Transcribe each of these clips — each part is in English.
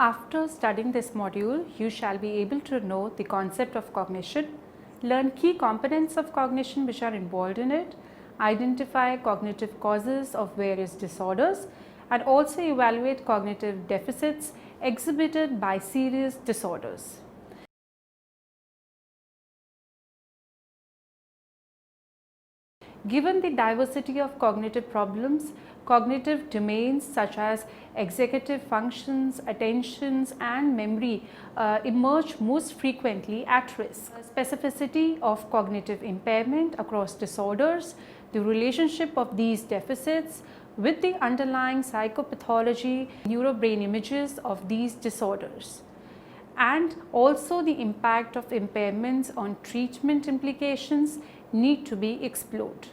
After studying this module, you shall be able to know the concept of cognition, learn key components of cognition which are involved in it, identify cognitive causes of various disorders, and also evaluate cognitive deficits exhibited by serious disorders. Given the diversity of cognitive problems, cognitive domains such as executive functions, attentions and memory emerge most frequently at risk. Specificity of cognitive impairment across disorders, the relationship of these deficits with the underlying psychopathology, neurobrain images of these disorders, and also the impact of impairments on treatment implications need to be explored.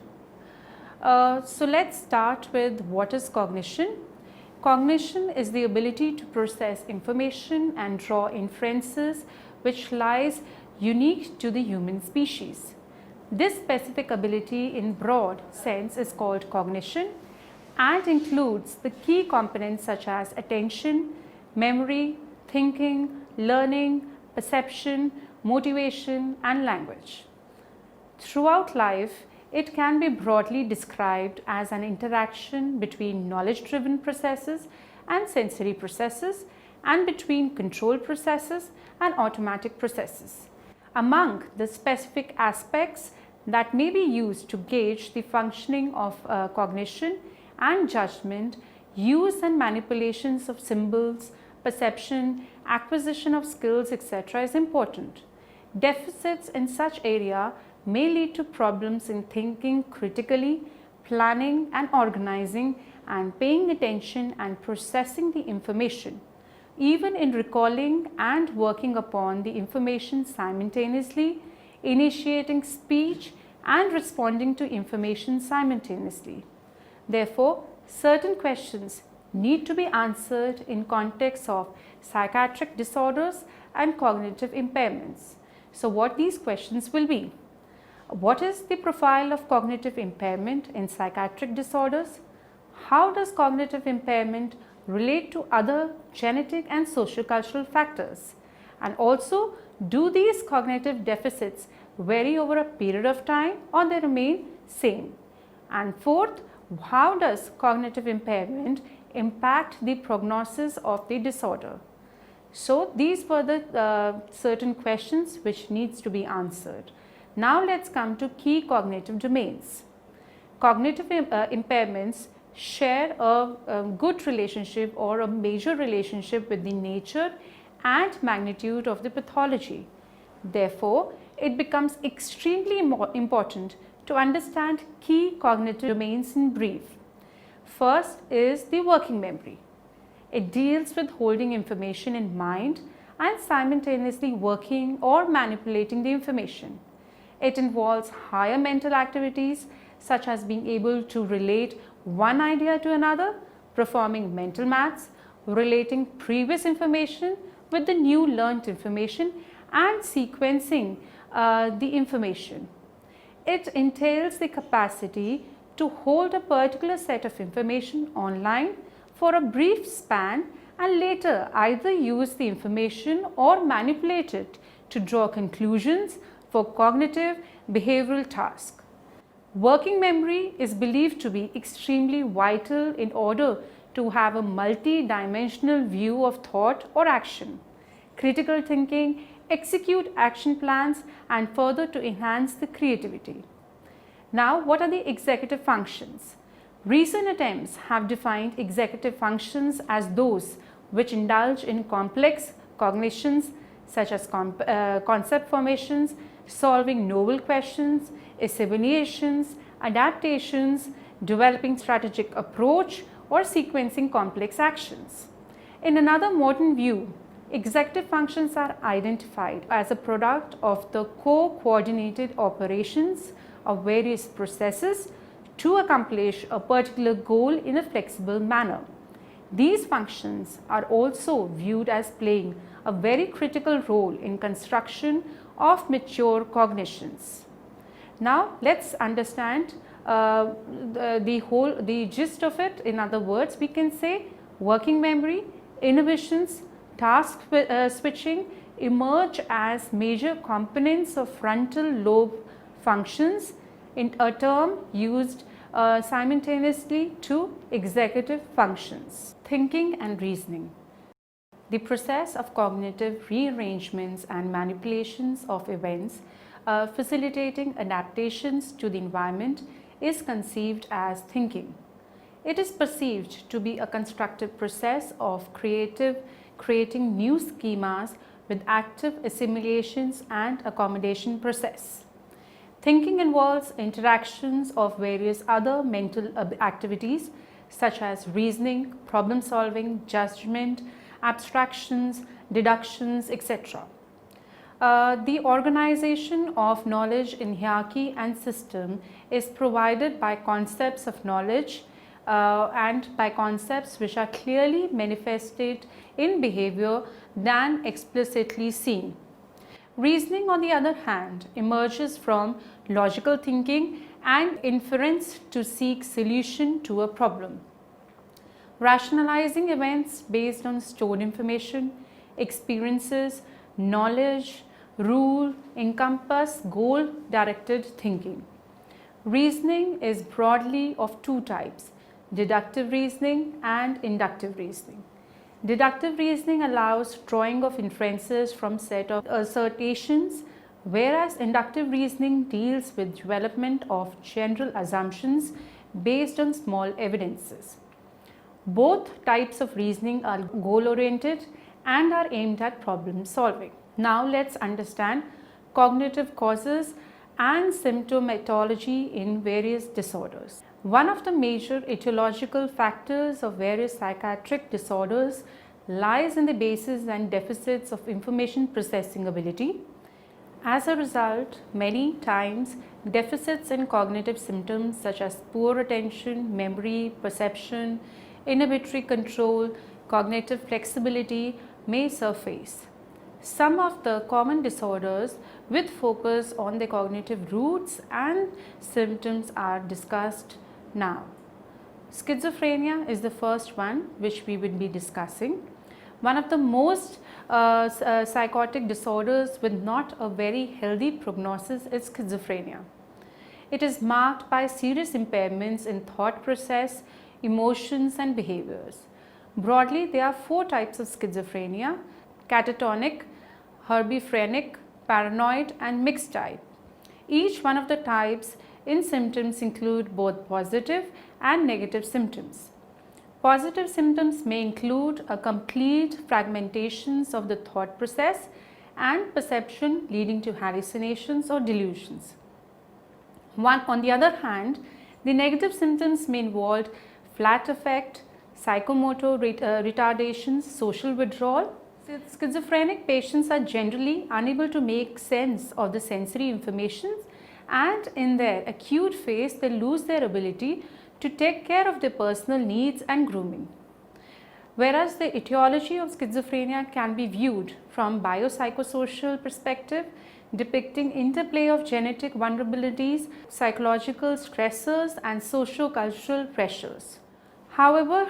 So let's start with what is cognition. Cognition is the ability to process information and draw inferences which lies unique to the human species. This specific ability in broad sense is called cognition and includes the key components such as attention, memory, thinking, learning, perception, motivation and language. Throughout life, it can be broadly described as an interaction between knowledge-driven processes and sensory processes, and between control processes and automatic processes. Among the specific aspects that may be used to gauge the functioning of cognition and judgment, use and manipulations of symbols, perception, acquisition of skills, etc. is important. Deficits in such area may lead to problems in thinking critically, planning and organizing, and paying attention and processing the information, even in recalling and working upon the information simultaneously, initiating speech and responding to information simultaneously. Therefore, certain questions need to be answered in context of psychiatric disorders and cognitive impairments. So what these questions will be: what is the profile of cognitive impairment in psychiatric disorders? How does cognitive impairment relate to other genetic and sociocultural factors? And also, do these cognitive deficits vary over a period of time or they remain same? And fourth, how does cognitive impairment impact the prognosis of the disorder? So these were the certain questions which needs to be answered. Now let's come to key cognitive domains. Cognitive impairments share a good relationship or a major relationship with the nature and magnitude of the pathology. Therefore, it becomes extremely important to understand key cognitive domains in brief. First is the working memory. It deals with holding information in mind and simultaneously working or manipulating the information. It involves higher mental activities such as being able to relate one idea to another, performing mental maths, relating previous information with the new learnt information, and sequencing the information. It entails the capacity to hold a particular set of information online for a brief span and later either use the information or manipulate it to draw conclusions for cognitive behavioral tasks. Working memory is believed to be extremely vital in order to have a multi-dimensional view of thought or action, critical thinking, execute action plans, and further to enhance the creativity. Now, what are the executive functions? Recent attempts have defined executive functions as those which indulge in complex cognitions such as concept formations, solving novel questions, assimilations, adaptations, developing strategic approach, or sequencing complex actions. In another modern view, executive functions are identified as a product of the co-coordinated operations of various processes to accomplish a particular goal in a flexible manner. These functions are also viewed as playing a very critical role in construction of mature cognitions. Now let's understand the gist of it. In other words, we can say working memory, inhibitions, task switching emerge as major components of frontal lobe functions, in a term used simultaneously to executive functions. Thinking and reasoning. The process of cognitive rearrangements and manipulations of events, facilitating adaptations to the environment, is conceived as thinking. It is perceived to be a constructive process of creating new schemas with active assimilations and accommodation process. Thinking involves interactions of various other mental activities such as reasoning, problem solving, judgment, abstractions, deductions, etc. The organization of knowledge in hierarchy and system is provided by concepts of knowledge and by concepts which are clearly manifested in behavior than explicitly seen. Reasoning, on the other hand, emerges from logical thinking and inference to seek solution to a problem. Rationalizing events based on stored information, experiences, knowledge, rule encompass goal-directed thinking. Reasoning is broadly of two types: deductive reasoning and inductive reasoning. Deductive reasoning allows drawing of inferences from set of assertions, whereas inductive reasoning deals with development of general assumptions based on small evidences. Both types of reasoning are goal-oriented and are aimed at problem solving. Now let's understand cognitive causes and symptomatology in various disorders. One of the major etiological factors of various psychiatric disorders lies in the basis and deficits of information processing ability. As a result, many times deficits in cognitive symptoms such as poor attention, memory, perception, inhibitory control, cognitive flexibility may surface. Some of the common disorders with focus on the cognitive roots and symptoms are discussed now. Schizophrenia is the first one which we will be discussing. One of the most psychotic disorders with not a very healthy prognosis is schizophrenia. It is marked by serious impairments in thought process, emotions and behaviors. Broadly, there are four types of schizophrenia: catatonic, hebephrenic, paranoid and mixed type. Each one of the types in symptoms include both positive and negative symptoms. Positive symptoms may include a complete fragmentations of the thought process and perception leading to hallucinations or delusions. On the other hand, the negative symptoms may involve flat affect, psychomotor retardations, social withdrawal. Schizophrenic patients are generally unable to make sense of the sensory information, and in their acute phase they lose their ability to take care of their personal needs and grooming. Whereas the etiology of schizophrenia can be viewed from biopsychosocial perspective, depicting interplay of genetic vulnerabilities, psychological stressors and socio-cultural pressures. However,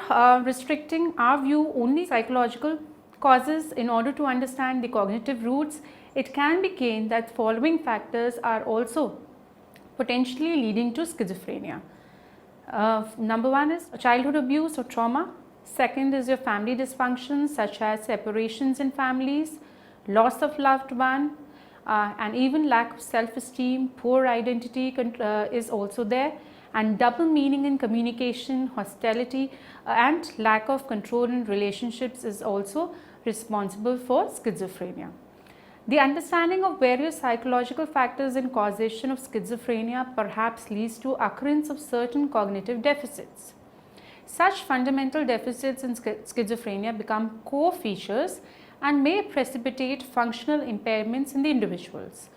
restricting our view only psychological causes in order to understand the cognitive roots, it can be gained that following factors are also potentially leading to schizophrenia. Number one is childhood abuse or trauma. Second is your family dysfunctions such as separations in families, loss of loved one, and even lack of self-esteem, poor identity is also there, and double meaning in communication, hostility and lack of control in relationships is also responsible for schizophrenia. The understanding of various psychological factors in causation of schizophrenia perhaps leads to occurrence of certain cognitive deficits. Such fundamental deficits in schizophrenia become core features and may precipitate functional impairments in the individuals.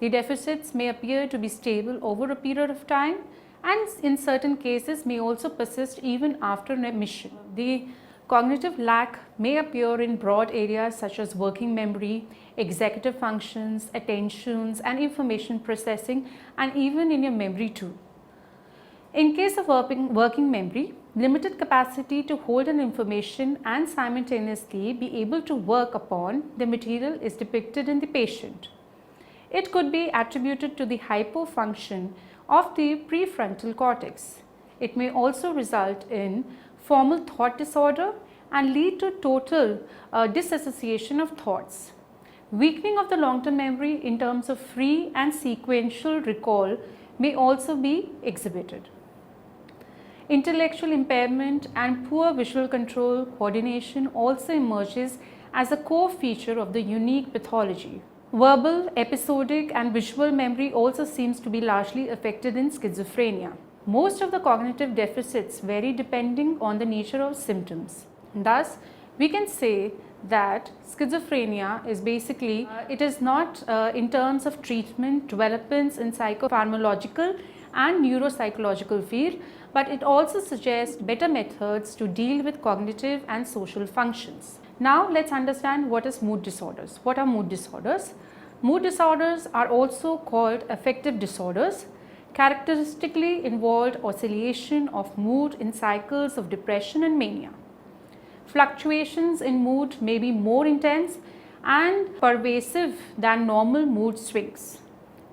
The deficits may appear to be stable over a period of time and in certain cases may also persist even after remission. The cognitive lack may appear in broad areas such as working memory, executive functions, attentions and information processing, and even in your memory too. In case of working memory, limited capacity to hold an information and simultaneously be able to work upon the material is depicted in the patient. It could be attributed to the hypofunction of the prefrontal cortex. It may also result in formal thought disorder and lead to total disassociation of thoughts. Weakening of the long-term memory in terms of free and sequential recall may also be exhibited. Intellectual impairment and poor visual control coordination also emerges as a core feature of the unique pathology. Verbal, episodic and visual memory also seems to be largely affected in schizophrenia. Most of the cognitive deficits vary depending on the nature of symptoms. Thus, we can say that schizophrenia is basically, it is not in terms of treatment, developments in psychopharmacological and neuropsychological field, but it also suggests better methods to deal with cognitive and social functions. Now let's understand what is mood disorders. What are mood disorders? Mood disorders are also called affective disorders, characteristically involved oscillation of mood in cycles of depression and mania. Fluctuations in mood may be more intense and pervasive than normal mood swings.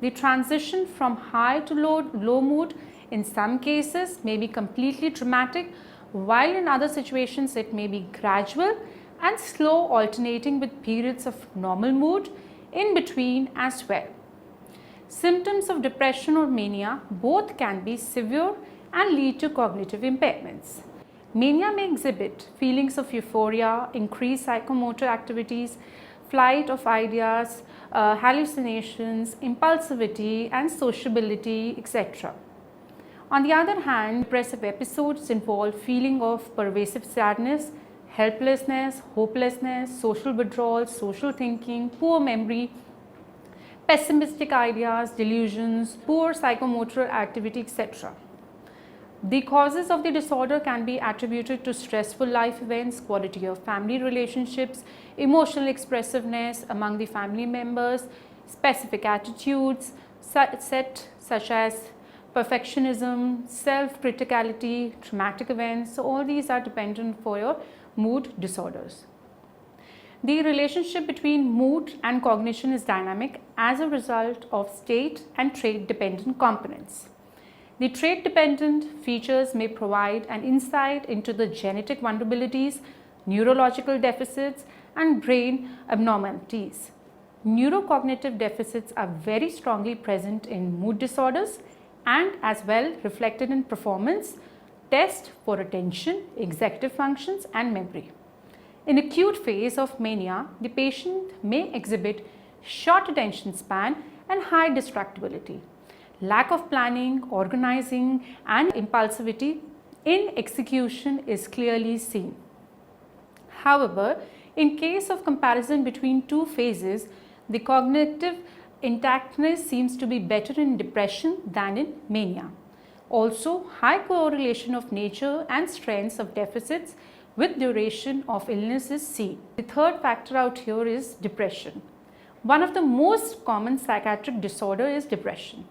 The transition from high to low mood in some cases may be completely dramatic, while in other situations it may be gradual and slow, alternating with periods of normal mood in between as well. Symptoms of depression or mania both can be severe and lead to cognitive impairments. Mania may exhibit feelings of euphoria, increased psychomotor activities, flight of ideas, hallucinations, impulsivity and sociability, etc. On the other hand, depressive episodes involve feeling of pervasive sadness, helplessness, hopelessness, social withdrawal, social thinking, poor memory, pessimistic ideas, delusions, poor psychomotor activity, etc. The causes of the disorder can be attributed to stressful life events, quality of family relationships, emotional expressiveness among the family members, specific attitudes such as perfectionism, self-criticality, traumatic events. So all these are dependent for your mood disorders. The relationship between mood and cognition is dynamic as a result of state and trait dependent components. The trait dependent features may provide an insight into the genetic vulnerabilities, neurological deficits and brain abnormalities. Neurocognitive deficits are very strongly present in mood disorders and as well reflected in performance, test for attention, executive functions and memory. In acute phase of mania, the patient may exhibit short attention span and high distractibility. Lack of planning, organizing and impulsivity in execution is clearly seen. However, in case of comparison between two phases, the cognitive intactness seems to be better in depression than in mania. Also, high correlation of nature and strengths of deficits with duration of illness is seen. The third factor out here is depression. One of the most common psychiatric disorder is depression,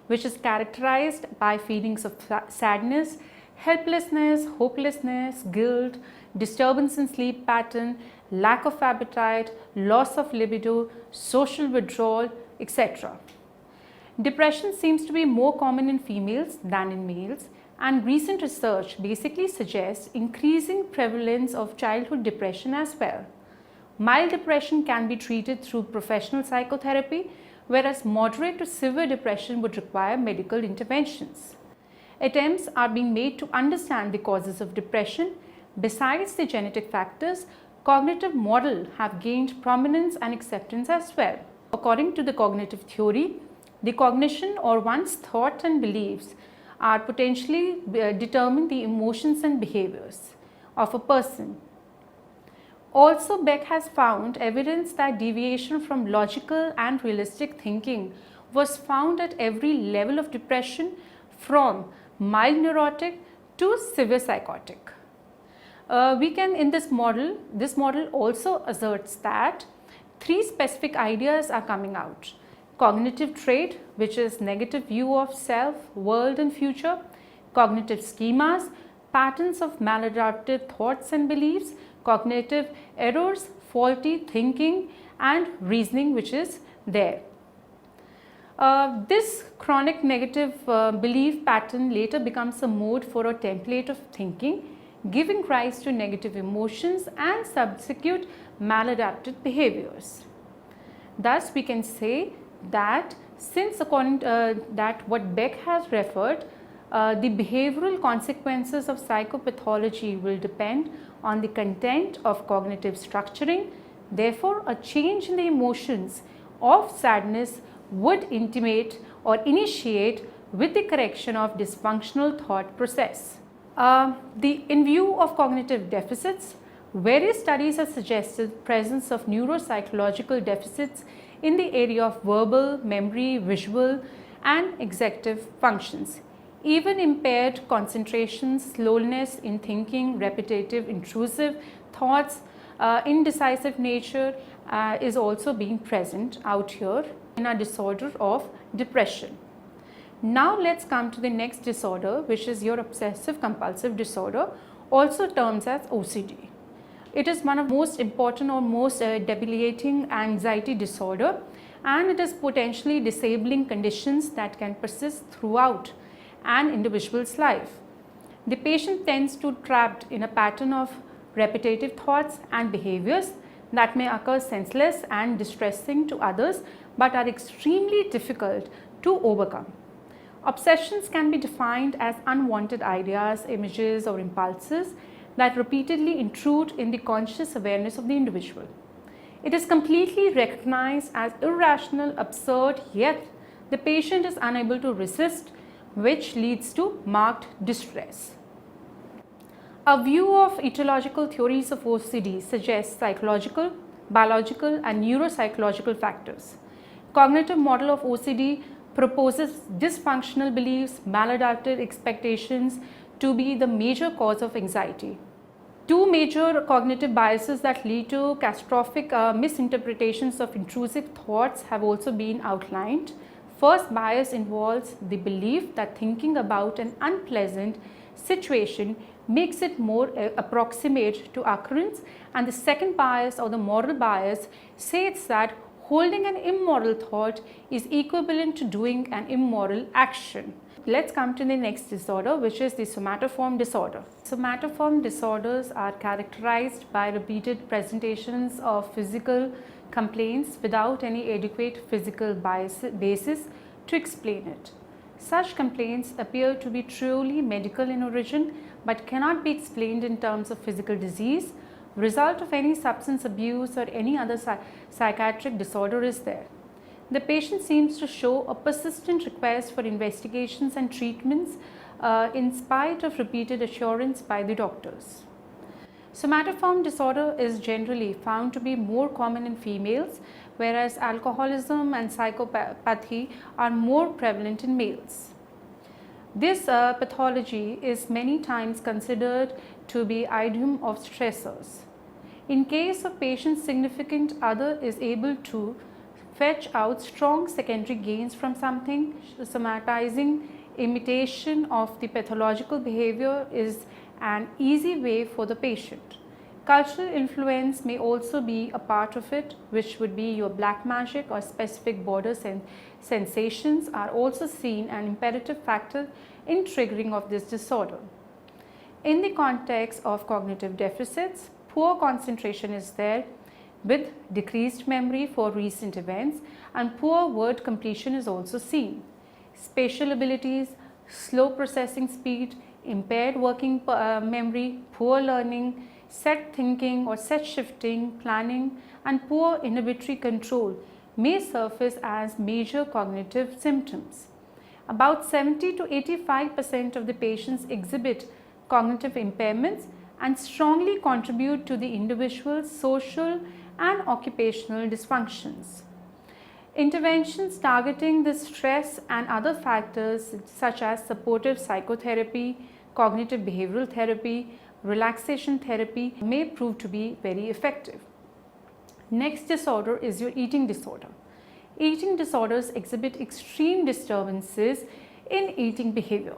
which is characterized by feelings of sadness, helplessness, hopelessness, guilt, disturbance in sleep pattern, lack of appetite, loss of libido, social withdrawal, etc. Depression seems to be more common in females than in males, and recent research basically suggests increasing prevalence of childhood depression as well. Mild depression can be treated through professional psychotherapy, whereas moderate to severe depression would require medical interventions. Attempts are being made to understand the causes of depression. Besides the genetic factors, cognitive models have gained prominence and acceptance as well. According to the cognitive theory, the cognition or one's thoughts and beliefs are potentially determine the emotions and behaviors of a person. Also, Beck has found evidence that deviation from logical and realistic thinking was found at every level of depression, from mild neurotic to severe psychotic. In this model also asserts that three specific ideas are coming out. Cognitive trait, which is negative view of self, world and future. Cognitive schemas, patterns of maladaptive thoughts and beliefs, cognitive errors, faulty thinking and reasoning which is there. This chronic negative belief pattern later becomes a mode for a template of thinking, giving rise to negative emotions and subsequent maladaptive behaviors. Thus, we can say that since according to that what Beck has referred, the behavioral consequences of psychopathology will depend on the content of cognitive structuring. Therefore, a change in the emotions of sadness would intimate or initiate with the correction of dysfunctional thought process. In view of cognitive deficits, various studies have suggested presence of neuropsychological deficits in the area of verbal, memory, visual and executive functions. Even impaired concentration, slowness in thinking, repetitive, intrusive thoughts, indecisive nature is also being present out here in a disorder of depression. Now let's come to the next disorder, which is your obsessive compulsive disorder, also termed as OCD. It is one of the most important or most debilitating anxiety disorder, and it is potentially disabling conditions that can persist throughout an individual's life. The patient tends to trapped in a pattern of repetitive thoughts and behaviors that may occur senseless and distressing to others but are extremely difficult to overcome. Obsessions can be defined as unwanted ideas, images or impulses that repeatedly intrude in the conscious awareness of the individual. It is completely recognized as irrational, absurd, yet the patient is unable to resist, which leads to marked distress. A view of etiological theories of OCD suggests psychological, biological and neuropsychological factors. Cognitive model of OCD proposes dysfunctional beliefs, maladaptive expectations to be the major cause of anxiety. Two major cognitive biases that lead to catastrophic misinterpretations of intrusive thoughts have also been outlined. First bias involves the belief that thinking about an unpleasant situation makes it more approximate to occurrence, and the second bias or the moral bias says that holding an immoral thought is equivalent to doing an immoral action. Let's come to the next disorder, which is the somatoform disorder. Somatoform disorders are characterized by repeated presentations of physical complaints without any adequate physical basis to explain it. Such complaints appear to be truly medical in origin but cannot be explained in terms of physical disease, result of any substance abuse or any other psychiatric disorder is there. The patient seems to show a persistent request for investigations and treatments in spite of repeated assurance by the doctors. Somatoform disorder is generally found to be more common in females, whereas alcoholism and psychopathy are more prevalent in males. This pathology is many times considered to be idiom of stressors. In case of patient's significant other is able to fetch out strong secondary gains from something, somatizing imitation of the pathological behavior is an easy way for the patient. Cultural influence may also be a part of it, which would be your black magic or specific border sensations are also seen an imperative factor in triggering of this disorder. In the context of cognitive deficits, poor concentration is there with decreased memory for recent events, and poor word completion is also seen. Spatial abilities, slow processing speed, impaired working memory, poor learning, set thinking or set shifting, planning and poor inhibitory control may surface as major cognitive symptoms. About 70 to 85% of the patients exhibit cognitive impairments and strongly contribute to the individual's social and occupational dysfunctions. Interventions targeting the stress and other factors such as supportive psychotherapy, cognitive behavioral therapy, relaxation therapy may prove to be very effective. Next disorder is your eating disorder. Eating disorders exhibit extreme disturbances in eating behavior.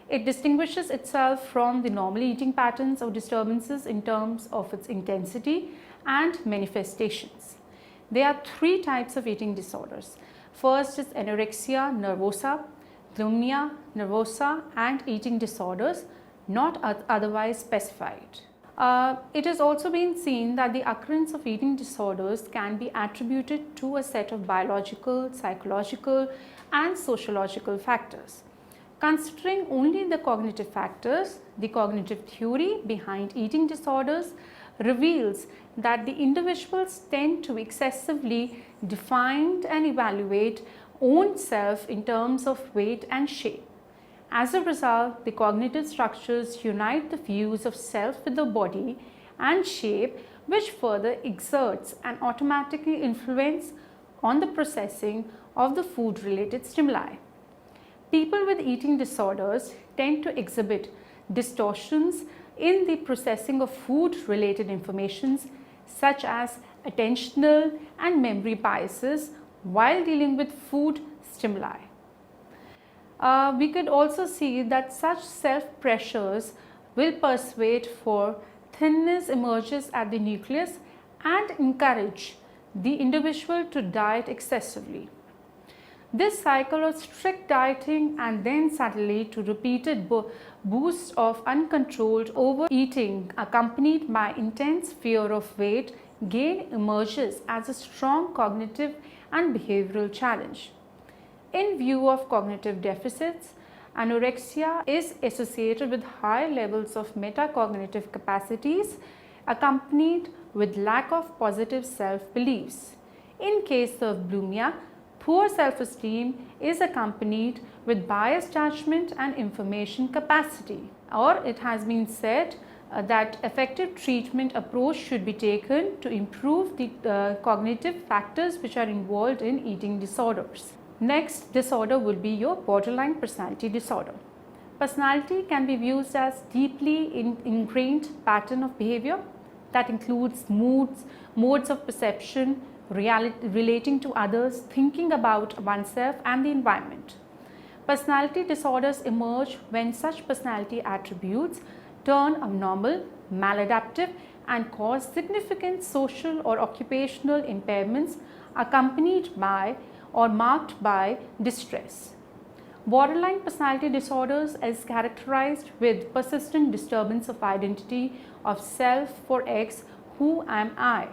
It distinguishes itself from the normal eating patterns or disturbances in terms of its intensity and manifestations. There are three types of eating disorders. First is anorexia nervosa, bulimia nervosa, and eating disorders not otherwise specified. It has also been seen that the occurrence of eating disorders can be attributed to a set of biological, psychological, and sociological factors. Considering only the cognitive factors, the cognitive theory behind eating disorders reveals that the individuals tend to excessively define and evaluate own self in terms of weight and shape. As a result, the cognitive structures unite the views of self with the body and shape, which further exerts an automatically influence on the processing of the food related stimuli. People with eating disorders tend to exhibit distortions in the processing of food related informations such as attentional and memory biases while dealing with food stimuli. We could also see that such self pressures will persuade for thinness emerges at the nucleus and encourage the individual to diet excessively. This cycle of strict dieting and then suddenly to repeated boosts of uncontrolled overeating accompanied by intense fear of weight gain emerges as a strong cognitive and behavioral challenge. In view of cognitive deficits, anorexia is associated with high levels of metacognitive capacities accompanied with lack of positive self-beliefs. In case of bulimia, poor self-esteem is accompanied with biased judgment and information capacity. Or it has been said that effective treatment approach should be taken to improve the cognitive factors which are involved in eating disorders. Next disorder will be your borderline personality disorder. Personality can be viewed as deeply ingrained pattern of behavior that includes modes of perception, relating to others, thinking about oneself and the environment. Personality disorders emerge when such personality attributes turn abnormal, maladaptive, and cause significant social or occupational impairments accompanied by or marked by distress. Borderline personality disorders is characterized with persistent disturbance of identity of self for X, who am I?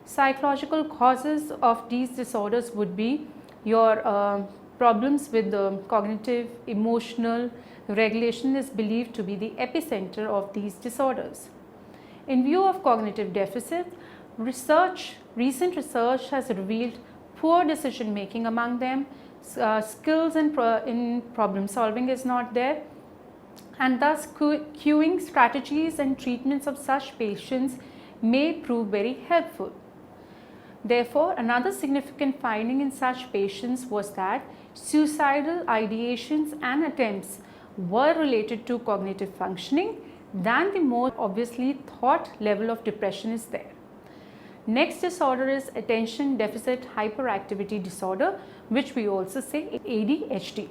Psychological causes of these disorders would be your problems with the cognitive, emotional regulation is believed to be the epicenter of these disorders. In view of cognitive deficit, recent research has revealed poor decision making among them, skills in problem solving is not there, and thus cueing strategies and treatments of such patients may prove very helpful. Therefore, another significant finding in such patients was that suicidal ideations and attempts were related to cognitive functioning than the more obviously thought level of depression is there. Next disorder is attention deficit hyperactivity disorder, which we also say ADHD.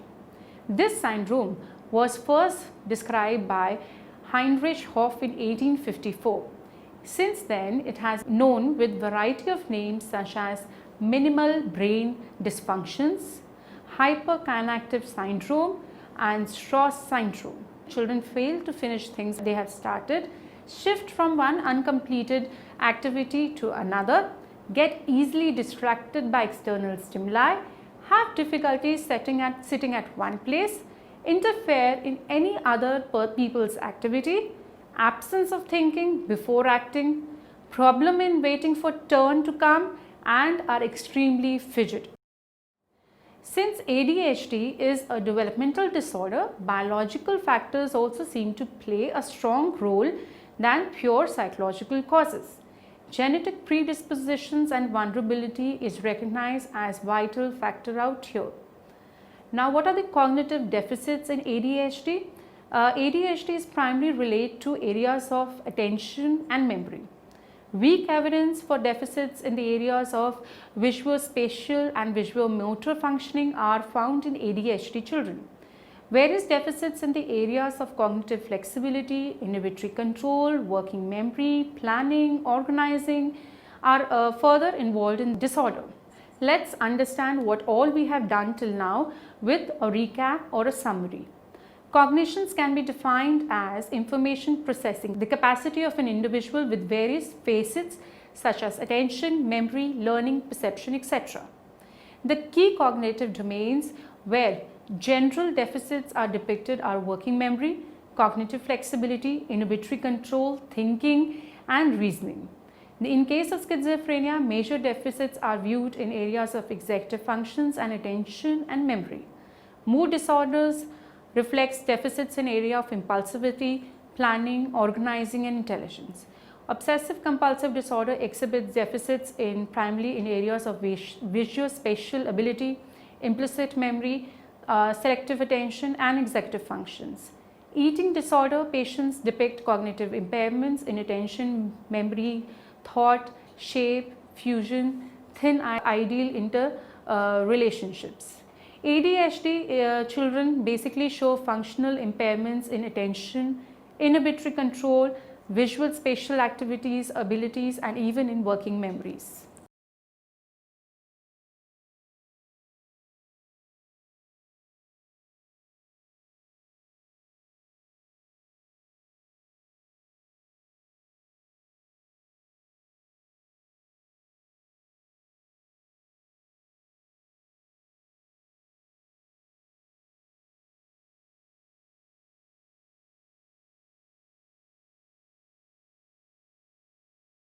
This syndrome was first described by Heinrich Hoff in 1854. Since then, it has known with variety of names such as minimal brain dysfunctions, hyperkinective syndrome, and Strauss syndrome. Children fail to finish things they have started, shift from one uncompleted activity to another, get easily distracted by external stimuli, have difficulty sitting at one place, interfere in any other people's activity, absence of thinking before acting, problem in waiting for turn to come, and are extremely fidgety. Since ADHD is a developmental disorder, biological factors also seem to play a strong role than pure psychological causes. Genetic predispositions and vulnerability is recognized as vital factor out here. Now, what are the cognitive deficits in ADHD? ADHD is primarily related to areas of attention and memory. Weak evidence for deficits in the areas of visuospatial and visuomotor functioning are found in ADHD children. Various deficits in the areas of cognitive flexibility, inhibitory control, working memory, planning, organizing are further involved in disorder. Let's understand what all we have done till now with a recap or a summary. Cognitions can be defined as information processing, the capacity of an individual with various facets such as attention, memory, learning, perception, etc. The key cognitive domains where general deficits are depicted are working memory, cognitive flexibility, inhibitory control, thinking and reasoning. In case of schizophrenia, major deficits are viewed in areas of executive functions and attention and memory. Mood disorders reflects deficits in area of impulsivity, planning, organizing and intelligence. Obsessive compulsive disorder exhibits deficits primarily in areas of visual spatial ability, implicit memory, selective attention and executive functions. Eating disorder patients depict cognitive impairments in attention, memory, thought, shape, fusion, thin ideal interrelationships. ADHD children basically show functional impairments in attention, inhibitory control, visual spatial activities, abilities and even in working memories.